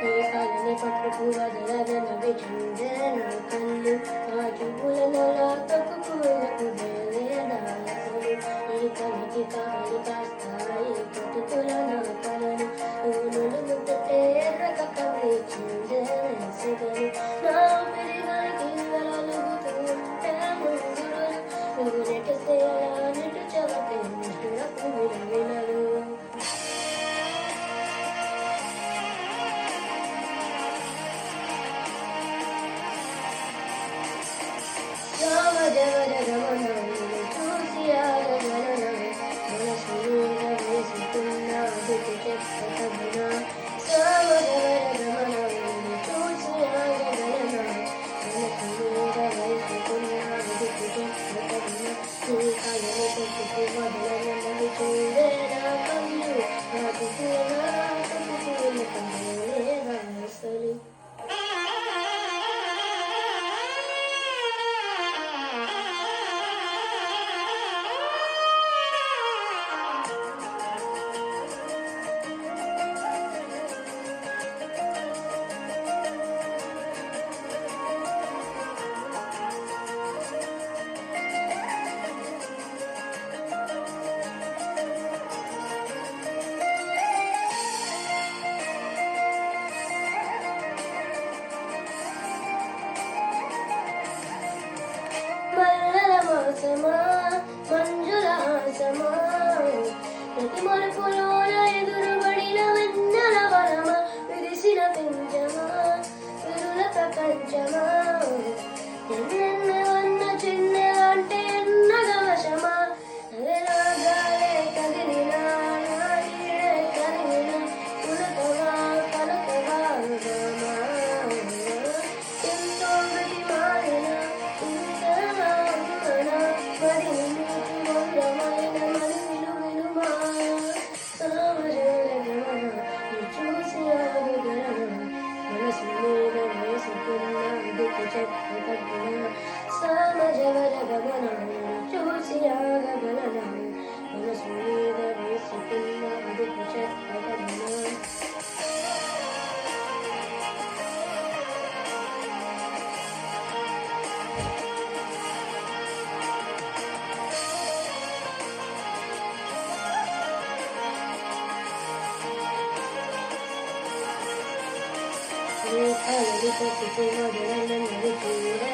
ఏ కాలని పట్టు పూలదలనవి చందన కళ్ళు ఆ చూపులనలా తక్కులకు వేదాసలు ఈ కనికి కాలి కాస్తాయి పట్టుకుల నా కలను నూనెలు పెట్టే రక కవి చందన సిగలు నా పెరిగానికి వెలలుగుతూ ఉంటే ముందులు నువ్వు నెట్టిస్తే అలా నెట్టు చవతే నిష్ఠులకు విలవిలలు చూసి ఆగగలనా మనసు మీద వేసుకున్నా దిక్కు చెప్పగలనా సామగమన చూసి ఆగగలనా మనసు మీద వేసుకున్నా దిక్కు చెప్పగలనా నీ కళని కొట్టుకు వదలనవి చూడే నా కళ్ళు నాకు పూల కళ్ళేగా అసలు మల్లెల మాసమా మంజుల హాసమా ప్రతి మరుపులోన ఎదురుబడిన వెన్నెల వరమా విరిసిన పింజమా విరుల ప్రపంచమా ఎన్నెన్నవన్న చిన్నెలంటే ఎన్నగవశమా అలెలాగాలే కదిలినా నాడే కదిలినా పులకవా పలకవా రామా ఎంతో గతి మారిన సామజవర గమన చూసి ఆగగలన మనసు మీద వేసుకున్న దిక్కు చెప్పగలనా ఏ కాలని పట్టుకు వదలనవి చూడే